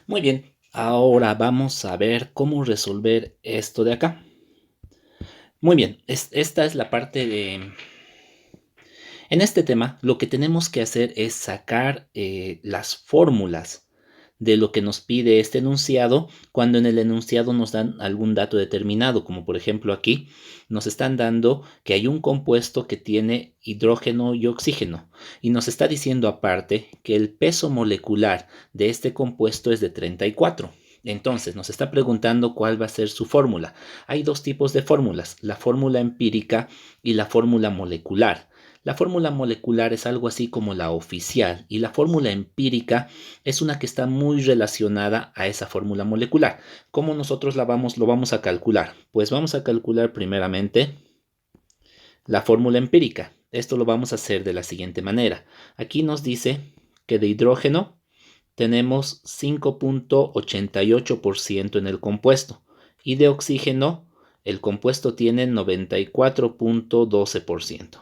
Muy bien, ahora vamos a ver cómo resolver esto de acá. Muy bien, esta es la parte de... En este tema, lo que tenemos que hacer es sacar las fórmulas de lo que nos pide este enunciado cuando en el enunciado nos dan algún dato determinado, como por ejemplo aquí nos están dando que hay un compuesto que tiene hidrógeno y oxígeno y nos está diciendo aparte que el peso molecular de este compuesto es de 34. Entonces nos está preguntando cuál va a ser su fórmula. Hay dos tipos de fórmulas, la fórmula empírica y la fórmula molecular. La fórmula molecular es algo así como la oficial y la fórmula empírica es una que está muy relacionada a esa fórmula molecular. ¿Cómo nosotros lo vamos a calcular? Pues vamos a calcular primeramente la fórmula empírica. Esto lo vamos a hacer de la siguiente manera. Aquí nos dice que de hidrógeno tenemos 5.88% en el compuesto y de oxígeno el compuesto tiene 94.12%.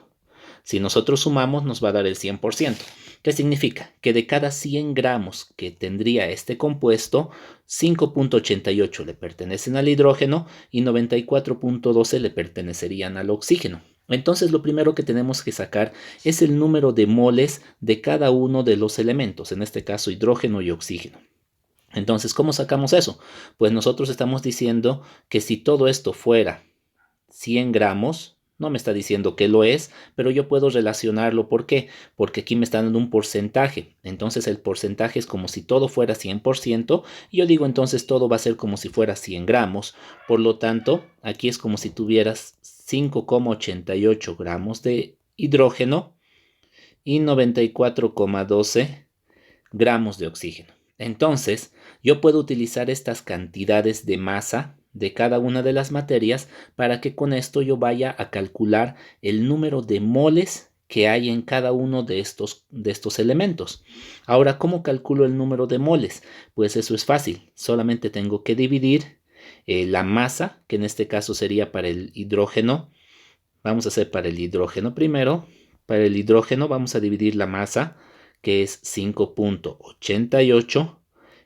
Si nosotros sumamos, nos va a dar el 100%. ¿Qué significa? Que de cada 100 gramos que tendría este compuesto, 5.88 le pertenecen al hidrógeno y 94.12 le pertenecerían al oxígeno. Entonces lo primero que tenemos que sacar es el número de moles de cada uno de los elementos, en este caso hidrógeno y oxígeno. Entonces, ¿cómo sacamos eso? Pues nosotros estamos diciendo que si todo esto fuera 100 gramos, no me está diciendo que lo es, pero yo puedo relacionarlo. ¿Por qué? Porque aquí me está dando un porcentaje. Entonces el porcentaje es como si todo fuera 100%. Y yo digo entonces todo va a ser como si fuera 100 gramos. Por lo tanto, aquí es como si tuvieras 5,88 gramos de hidrógeno y 94,12 gramos de oxígeno. Entonces, yo puedo utilizar estas cantidades de masa de cada una de las materias para que con esto yo vaya a calcular el número de moles que hay en cada uno de estos elementos. Ahora, ¿cómo calculo el número de moles? Pues eso es fácil. Solamente tengo que dividir la masa, que en este caso sería para el hidrógeno. Vamos a hacer para el hidrógeno primero. Para el hidrógeno vamos a dividir la masa, que es 5.88,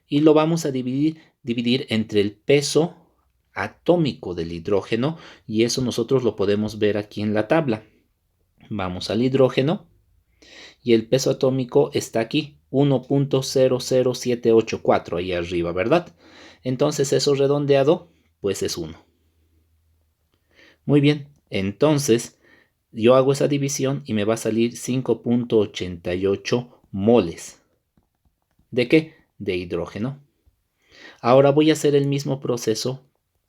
y lo vamos a dividir entre el peso atómico del hidrógeno, y eso nosotros lo podemos ver aquí en la tabla. Vamos al hidrógeno y el peso atómico está aquí, 1.00784, ahí arriba, ¿verdad? Entonces eso redondeado, pues es 1. Muy bien, entonces yo hago esa división y me va a salir 5.88 moles. ¿De qué? De hidrógeno. Ahora voy a hacer el mismo proceso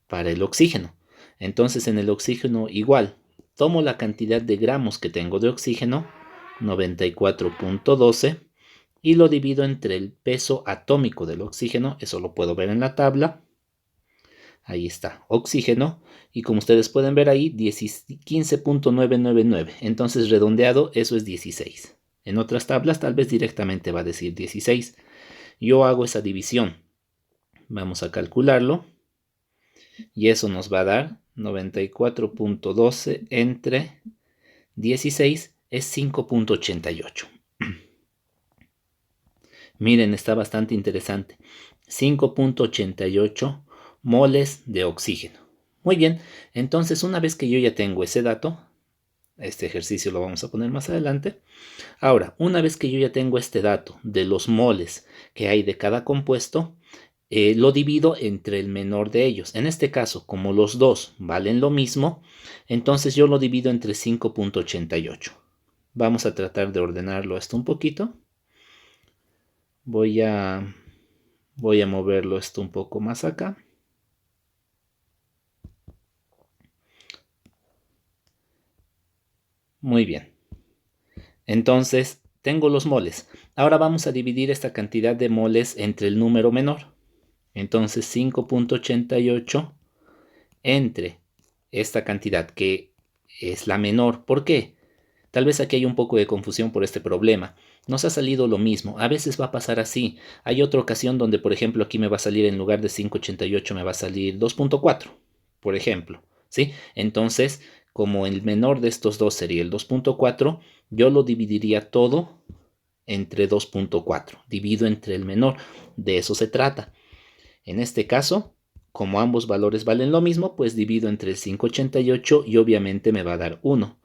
para el oxígeno. Entonces en el oxígeno igual, tomo la cantidad de gramos que tengo de oxígeno, 94.12, y lo divido entre el peso atómico del oxígeno, eso lo puedo ver en la tabla. Ahí está, oxígeno, y como ustedes pueden ver ahí, 15.999. Entonces redondeado, eso es 16. En otras tablas tal vez directamente va a decir 16. Yo hago esa división. Vamos a calcularlo. Y eso nos va a dar 94.12 entre 16 es 5.88. Miren, está bastante interesante. 5.88 moles de oxígeno. Muy bien, entonces una vez que yo ya tengo ese dato, este ejercicio lo vamos a poner más adelante. Ahora, una vez que yo ya tengo este dato de los moles que hay de cada compuesto, lo divido entre el menor de ellos. En este caso, como los dos valen lo mismo, entonces yo lo divido entre 5.88. Vamos a tratar de ordenarlo esto un poquito. Voy a moverlo esto un poco más acá. Muy bien. Entonces, tengo los moles. Ahora vamos a dividir esta cantidad de moles entre el número menor. Entonces, 5.88 entre esta cantidad que es la menor. ¿Por qué? Tal vez aquí hay un poco de confusión por este problema. Nos ha salido lo mismo. A veces va a pasar así. Hay otra ocasión donde, por ejemplo, aquí me va a salir en lugar de 5.88 me va a salir 2.4, por ejemplo. ¿Sí? Entonces, como el menor de estos dos sería el 2.4, yo lo dividiría todo entre 2.4. Divido entre el menor. De eso se trata. En este caso, como ambos valores valen lo mismo, pues divido entre el 588 y obviamente me va a dar 1.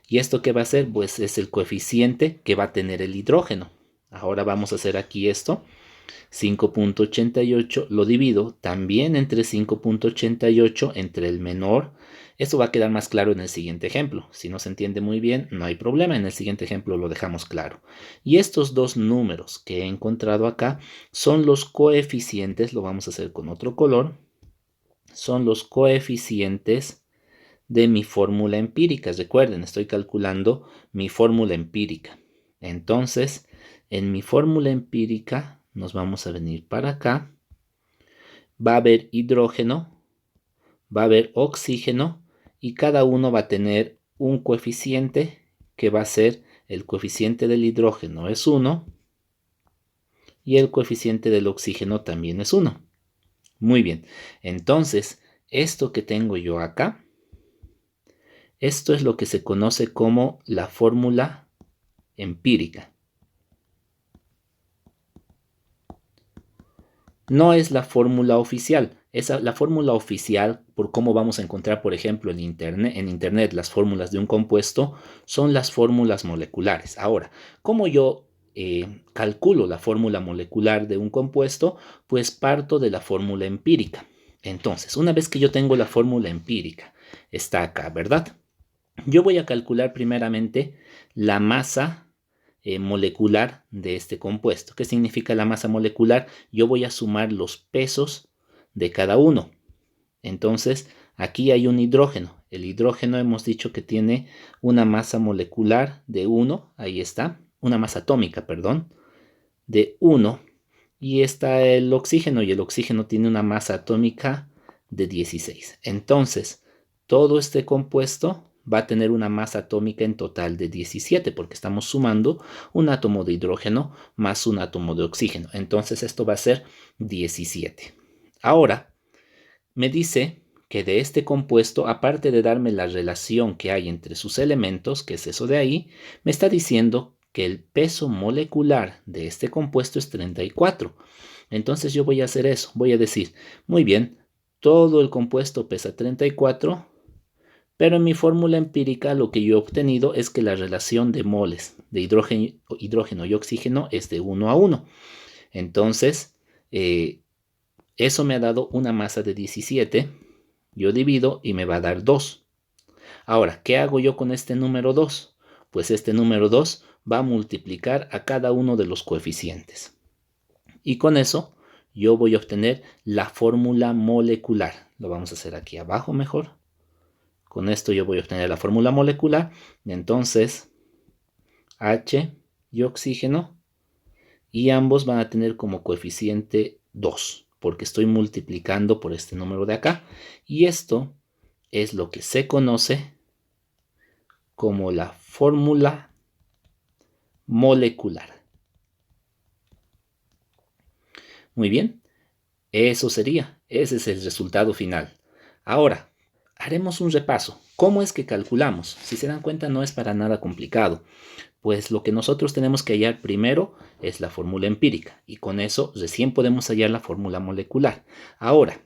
¿Y esto qué va a ser? Pues es el coeficiente que va a tener el hidrógeno. Ahora vamos a hacer aquí esto. 5.88 lo divido también entre 5.88 entre el menor. Esto va a quedar más claro en el siguiente ejemplo. Si no se entiende muy bien, no hay problema. En el siguiente ejemplo lo dejamos claro. Y estos dos números que he encontrado acá son los coeficientes, lo vamos a hacer con otro color, son los coeficientes de mi fórmula empírica. Recuerden, estoy calculando mi fórmula empírica. Entonces, en mi fórmula empírica nos vamos a venir para acá. Va a haber hidrógeno, va a haber oxígeno y cada uno va a tener un coeficiente que va a ser el coeficiente del hidrógeno es 1 y el coeficiente del oxígeno también es 1. Muy bien, entonces esto que tengo yo acá, esto es lo que se conoce como la fórmula empírica. No es la fórmula oficial. La fórmula oficial, por cómo vamos a encontrar, por ejemplo, en internet las fórmulas de un compuesto, son las fórmulas moleculares. Ahora, ¿cómo yo calculo la fórmula molecular de un compuesto? Pues parto de la fórmula empírica. Entonces, una vez que yo tengo la fórmula empírica, está acá, ¿verdad? Yo voy a calcular primeramente la masa molecular de este compuesto. ¿Qué significa la masa molecular? Yo voy a sumar los pesos de cada uno. Entonces, aquí hay un hidrógeno. El hidrógeno hemos dicho que tiene una masa molecular de 1, ahí está, una masa atómica, perdón, de 1. Y está el oxígeno, y el oxígeno tiene una masa atómica de 16. Entonces, todo este compuesto va a tener una masa atómica en total de 17, porque estamos sumando un átomo de hidrógeno más un átomo de oxígeno. Entonces esto va a ser 17. Ahora, me dice que de este compuesto, aparte de darme la relación que hay entre sus elementos, que es eso de ahí, me está diciendo que el peso molecular de este compuesto es 34. Entonces yo voy a hacer eso, voy a decir, muy bien, todo el compuesto pesa 34, pero en mi fórmula empírica lo que yo he obtenido es que la relación de moles de hidrógeno y oxígeno es de 1 a 1. Entonces, eso me ha dado una masa de 17. Yo divido y me va a dar 2. Ahora, ¿qué hago yo con este número 2? Pues este número 2 va a multiplicar a cada uno de los coeficientes. Y con eso yo voy a obtener la fórmula molecular. Lo vamos a hacer aquí abajo mejor. Con esto yo voy a obtener la fórmula molecular. Entonces, H y oxígeno. Y ambos van a tener como coeficiente 2, porque estoy multiplicando por este número de acá. Y esto es lo que se conoce como la fórmula molecular. Muy bien, eso sería. Ese es el resultado final. Ahora, haremos un repaso. ¿Cómo es que calculamos? Si se dan cuenta, no es para nada complicado. Pues lo que nosotros tenemos que hallar primero es la fórmula empírica y con eso recién podemos hallar la fórmula molecular. Ahora,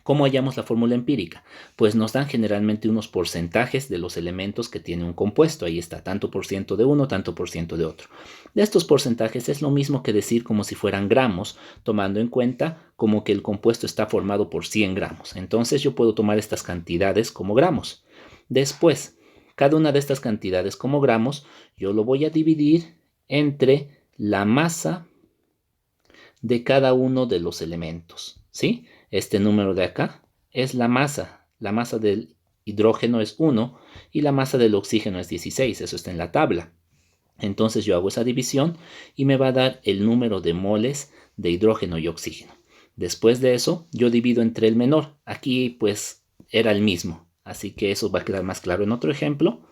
¿cómo hallamos la fórmula empírica? Pues nos dan generalmente unos porcentajes de los elementos que tiene un compuesto. Ahí está, tanto por ciento de uno, tanto por ciento de otro. De estos porcentajes es lo mismo que decir como si fueran gramos, tomando en cuenta como que el compuesto está formado por 100 gramos. Entonces yo puedo tomar estas cantidades como gramos. Después, cada una de estas cantidades como gramos, yo lo voy a dividir entre la masa de cada uno de los elementos, ¿sí? Este número de acá es la masa. La masa del hidrógeno es 1 y la masa del oxígeno es 16. Eso está en la tabla. Entonces yo hago esa división y me va a dar el número de moles de hidrógeno y oxígeno. Después de eso, yo divido entre el menor. Aquí pues era el mismo. Así que eso va a quedar más claro en otro ejemplo.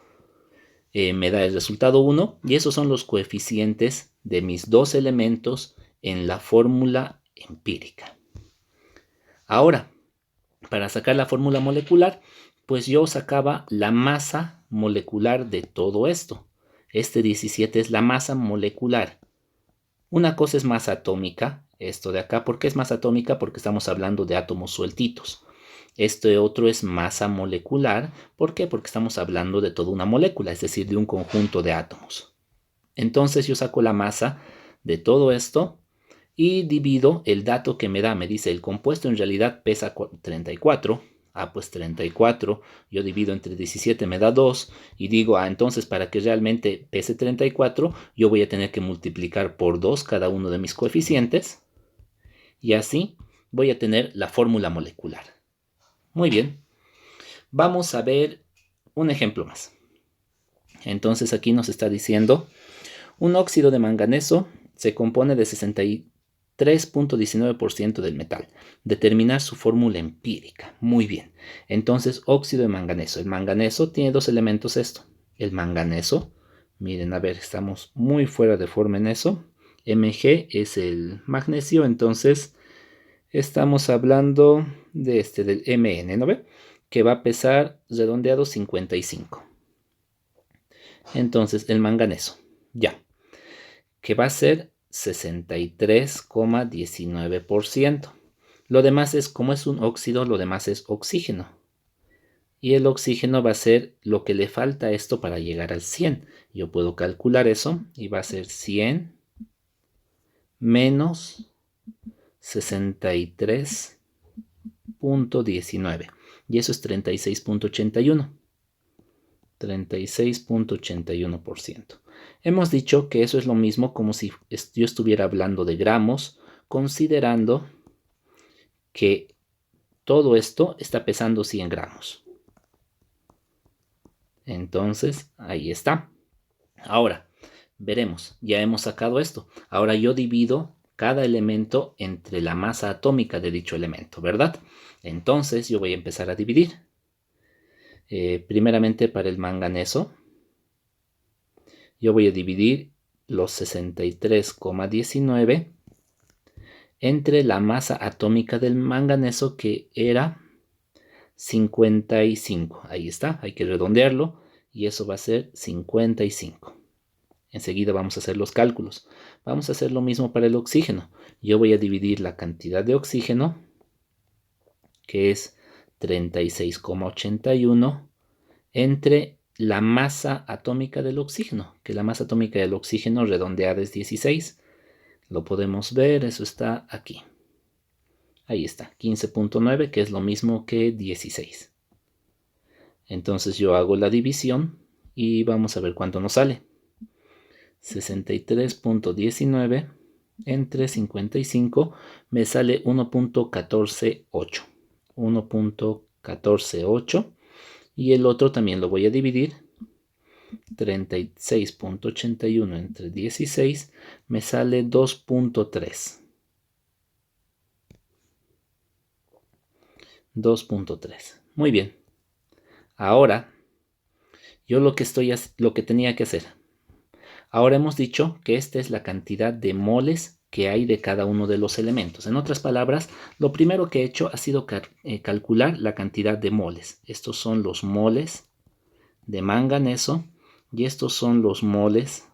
Me da el resultado 1 y esos son los coeficientes de mis dos elementos en la fórmula empírica. Ahora, para sacar la fórmula molecular, pues yo sacaba la masa molecular de todo esto. Este 17 es la masa molecular. Una cosa es masa atómica esto de acá. ¿Por qué es masa atómica? Porque estamos hablando de átomos sueltitos. Este otro es masa molecular. ¿Por qué? Porque estamos hablando de toda una molécula, es decir, de un conjunto de átomos. Entonces yo saco la masa de todo esto y divido el dato que me da. Me dice el compuesto en realidad pesa 34. Pues 34, yo divido entre 17, me da 2. Y digo, entonces para que realmente pese 34, yo voy a tener que multiplicar por 2 cada uno de mis coeficientes. Y así voy a tener la fórmula molecular. Muy bien. Vamos a ver un ejemplo más. Entonces aquí nos está diciendo, un óxido de manganeso se compone de 63.19% del metal. Determinar su fórmula empírica. Muy bien. Entonces, óxido de manganeso. El manganeso tiene dos elementos esto. El manganeso, miren, a ver, estamos muy fuera de forma en eso. Mg es el magnesio, entonces estamos hablando de del Mn, ¿no ve? Que va a pesar redondeado 55. Entonces, el manganeso, ya, que va a ser 63,19%. Lo demás es, como es un óxido, lo demás es oxígeno. Y el oxígeno va a ser lo que le falta a esto para llegar al 100. Yo puedo calcular eso y va a ser 100 menos 63.19. Y eso es 36.81. 36.81%. Hemos dicho que eso es lo mismo como si yo estuviera hablando de gramos, considerando que todo esto está pesando 100 gramos. Entonces, ahí está. Ahora, veremos, ya hemos sacado esto. Ahora yo divido cada elemento entre la masa atómica de dicho elemento, ¿verdad? Entonces yo voy a empezar a dividir. Primeramente para el manganeso, yo voy a dividir los 63,19 entre la masa atómica del manganeso, que era 55. Ahí está, hay que redondearlo y eso va a ser 55. Enseguida vamos a hacer los cálculos. Vamos a hacer lo mismo para el oxígeno. Yo voy a dividir la cantidad de oxígeno, que es 36,81, entre la masa atómica del oxígeno, que la masa atómica del oxígeno redondeada es 16. Lo podemos ver, eso está aquí. Ahí está, 15.9, que es lo mismo que 16. Entonces yo hago la división y vamos a ver cuánto nos sale. 63.19 entre 55 me sale 1.148. 1.148. Y el otro también lo voy a dividir. 36.81 entre 16 me sale 2.3. 2.3. Muy bien. Ahora, yo lo que tenía que hacer. Ahora hemos dicho que esta es la cantidad de moles que hay de cada uno de los elementos. En otras palabras, lo primero que he hecho ha sido calcular la cantidad de moles. Estos son los moles de manganeso y estos son los moles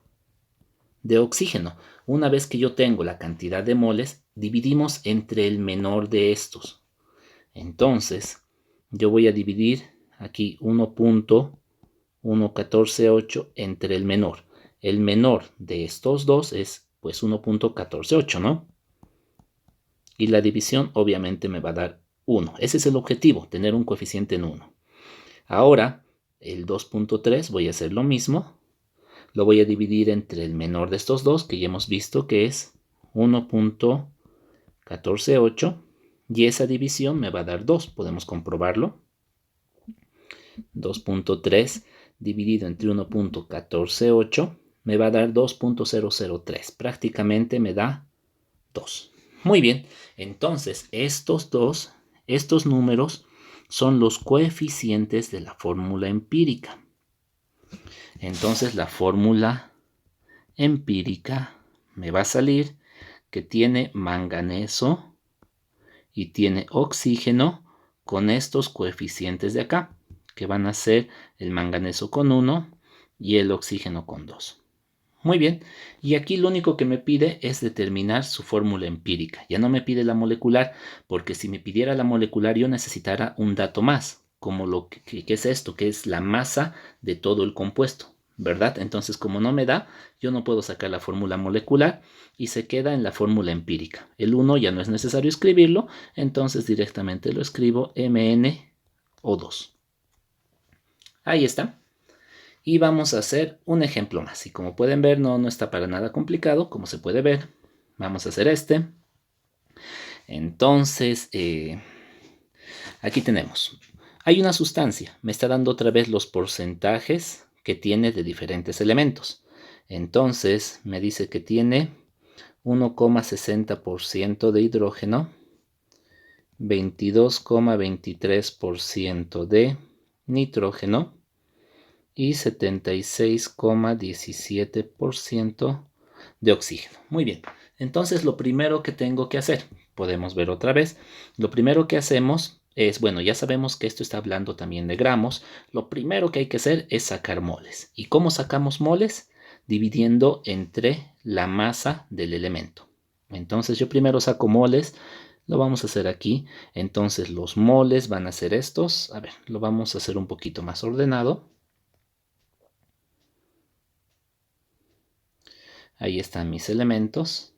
de oxígeno. Una vez que yo tengo la cantidad de moles, dividimos entre el menor de estos. Entonces, yo voy a dividir aquí 1.148 entre el menor. El menor de estos dos es pues 1.148, ¿no? Y la división obviamente me va a dar 1. Ese es el objetivo, tener un coeficiente en 1. Ahora, el 2.3 voy a hacer lo mismo. Lo voy a dividir entre el menor de estos dos, que ya hemos visto que es 1.148. Y esa división me va a dar 2. Podemos comprobarlo. 2.3 dividido entre 1.148 me va a dar 2.003. Prácticamente me da 2. Muy bien. Entonces, estos números son los coeficientes de la fórmula empírica. Entonces, la fórmula empírica me va a salir que tiene manganeso y tiene oxígeno con estos coeficientes de acá, que van a ser el manganeso con 1 y el oxígeno con 2. Muy bien, y aquí lo único que me pide es determinar su fórmula empírica. Ya no me pide la molecular, porque si me pidiera la molecular yo necesitara un dato más, como lo que es esto, que es la masa de todo el compuesto, ¿verdad? Entonces, como no me da, yo no puedo sacar la fórmula molecular y se queda en la fórmula empírica. El 1 ya no es necesario escribirlo, entonces directamente lo escribo MnO2. Ahí está. Y vamos a hacer un ejemplo más. Y como pueden ver, no está para nada complicado, como se puede ver. Vamos a hacer este. Entonces, aquí tenemos. Hay una sustancia. Me está dando otra vez los porcentajes que tiene de diferentes elementos. Entonces, me dice que tiene 1,60% de hidrógeno, 22,23% de nitrógeno, y 76,17% de oxígeno. Muy bien, entonces lo primero que tengo que hacer, podemos ver otra vez, lo primero que hacemos es, bueno, ya sabemos que esto está hablando también de gramos, lo primero que hay que hacer es sacar moles. ¿Y cómo sacamos moles? Dividiendo entre la masa del elemento. Entonces yo primero saco moles, lo vamos a hacer aquí. Entonces los moles van a ser estos. A ver, lo vamos a hacer un poquito más ordenado. Ahí están mis elementos.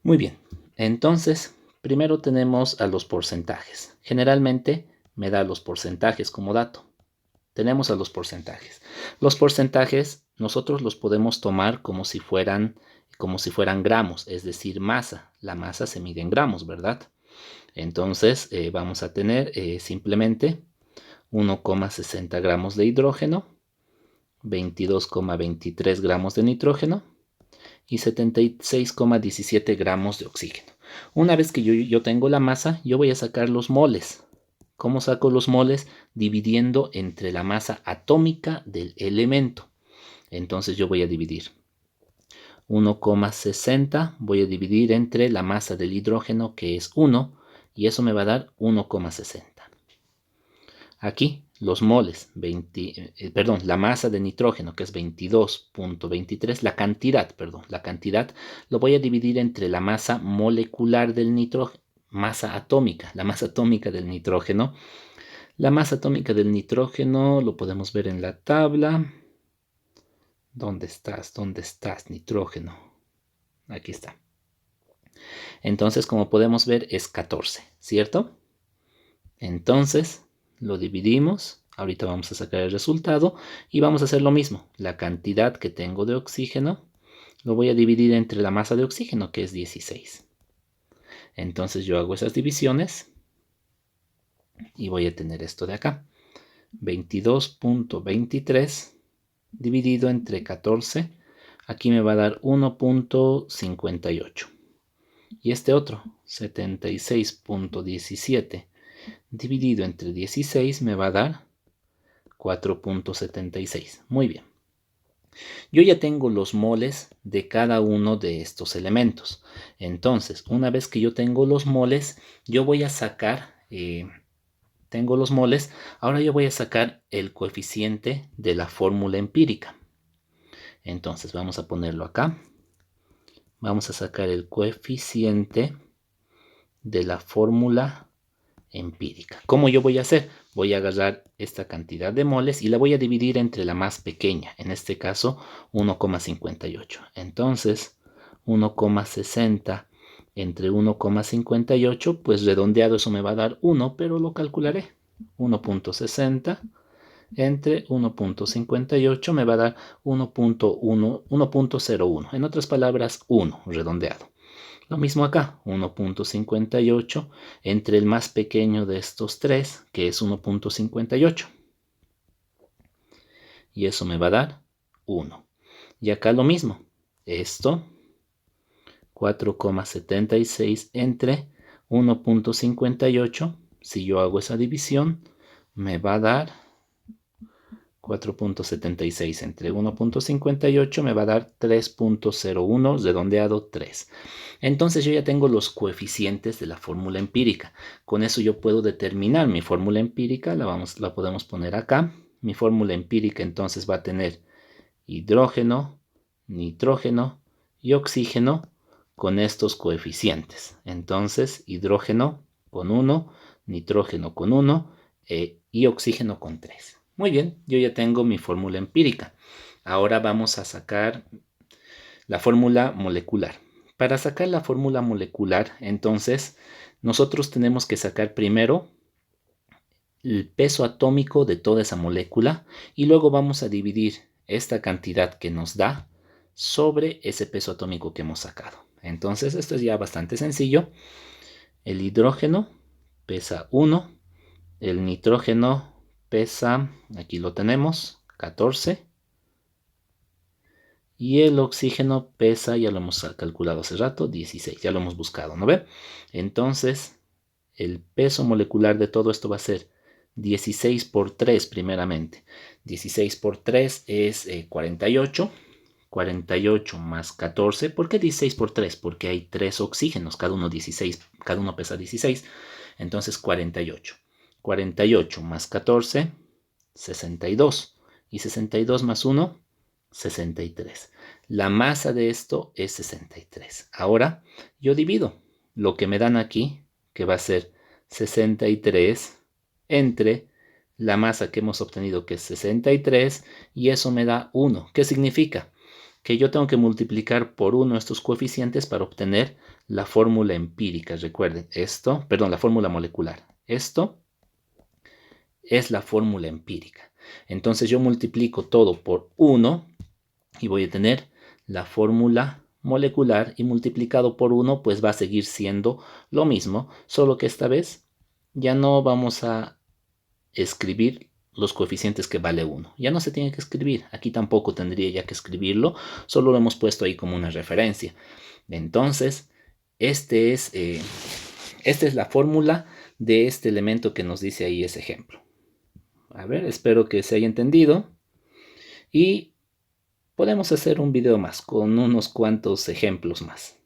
Muy bien, entonces primero tenemos a los porcentajes. Generalmente me da los porcentajes como dato. Tenemos a los porcentajes. Los porcentajes nosotros los podemos tomar como si fueran gramos, es decir, masa. La masa se mide en gramos, ¿verdad? Entonces vamos a tener simplemente 1,60 gramos de hidrógeno, 22,23 gramos de nitrógeno y 76,17 gramos de oxígeno. Una vez que yo tengo la masa, yo voy a sacar los moles. ¿Cómo saco los moles? Dividiendo entre la masa atómica del elemento. Entonces yo voy a dividir 1,60, voy a dividir entre la masa del hidrógeno, que es 1, y eso me va a dar 1,60. Aquí los moles, la masa de nitrógeno, que es 22,23, la cantidad, lo voy a dividir entre la masa molecular del nitrógeno, la masa atómica del nitrógeno. La masa atómica del nitrógeno lo podemos ver en la tabla. ¿Dónde estás? ¿Dónde estás, nitrógeno? Aquí está. Entonces, como podemos ver, es 14, ¿cierto? Entonces, lo dividimos. Ahorita vamos a sacar el resultado y vamos a hacer lo mismo. La cantidad que tengo de oxígeno lo voy a dividir entre la masa de oxígeno, que es 16. Entonces yo hago esas divisiones y voy a tener esto de acá. 22,23 dividido entre 14. Aquí me va a dar 1,58. Y este otro, 76,17. Dividido entre 16 me va a dar 4,76. Muy bien. Yo ya tengo los moles de cada uno de estos elementos. Entonces, una vez que yo tengo los moles, yo voy a sacar, tengo los moles, ahora yo voy a sacar el coeficiente de la fórmula empírica. Entonces, vamos a ponerlo acá. Vamos a sacar el coeficiente de la fórmula empírica. ¿Cómo yo voy a hacer? Voy a agarrar esta cantidad de moles y la voy a dividir entre la más pequeña, en este caso 1,58. Entonces 1,60 entre 1,58, pues redondeado eso me va a dar 1, pero lo calcularé. 1,60 entre 1,58 me va a dar 1,01. En otras palabras, 1 redondeado. Lo mismo acá, 1,58 entre el más pequeño de estos tres, que es 1,58. Y eso me va a dar 1. Y acá lo mismo, esto, 4,76 entre 1,58. Si yo hago esa división, me va a dar 4.76 entre 1.58 me va a dar 3.01, redondeado 3. Entonces yo ya tengo los coeficientes de la fórmula empírica. Con eso yo puedo determinar mi fórmula empírica, la podemos poner acá. Mi fórmula empírica entonces va a tener hidrógeno, nitrógeno y oxígeno con estos coeficientes. Entonces hidrógeno con 1, nitrógeno con 1 y oxígeno con 3. Muy bien, yo ya tengo mi fórmula empírica. Ahora vamos a sacar la fórmula molecular. Para sacar la fórmula molecular, entonces, nosotros tenemos que sacar primero el peso atómico de toda esa molécula y luego vamos a dividir esta cantidad que nos da sobre ese peso atómico que hemos sacado. Entonces, esto es ya bastante sencillo. El hidrógeno pesa 1, el nitrógeno pesa, aquí lo tenemos, 14. Y el oxígeno pesa, ya lo hemos calculado hace rato, 16. Ya lo hemos buscado, ¿no ve? Entonces, el peso molecular de todo esto va a ser 16 por 3 primeramente. 16 por 3 es 48. 48 más 14. ¿Por qué 16 por 3? Porque hay 3 oxígenos, cada uno 16, cada uno pesa 16. Entonces 48. 48 más 14, 62. Y 62 más 1, 63. La masa de esto es 63. Ahora yo divido lo que me dan aquí, que va a ser 63 entre la masa que hemos obtenido, que es 63, y eso me da 1. ¿Qué significa? Que yo tengo que multiplicar por 1 estos coeficientes para obtener la fórmula empírica. Recuerden, la fórmula molecular. Esto es la fórmula empírica. Entonces yo multiplico todo por 1 y voy a tener la fórmula molecular, y multiplicado por 1 pues va a seguir siendo lo mismo, solo que esta vez ya no vamos a escribir los coeficientes que vale 1. Ya no se tiene que escribir. Aquí tampoco tendría ya que escribirlo, solo lo hemos puesto ahí como una referencia. Entonces, esta es la fórmula de este elemento que nos dice ahí ese ejemplo. A ver, espero que se haya entendido. Y podemos hacer un video más con unos cuantos ejemplos más.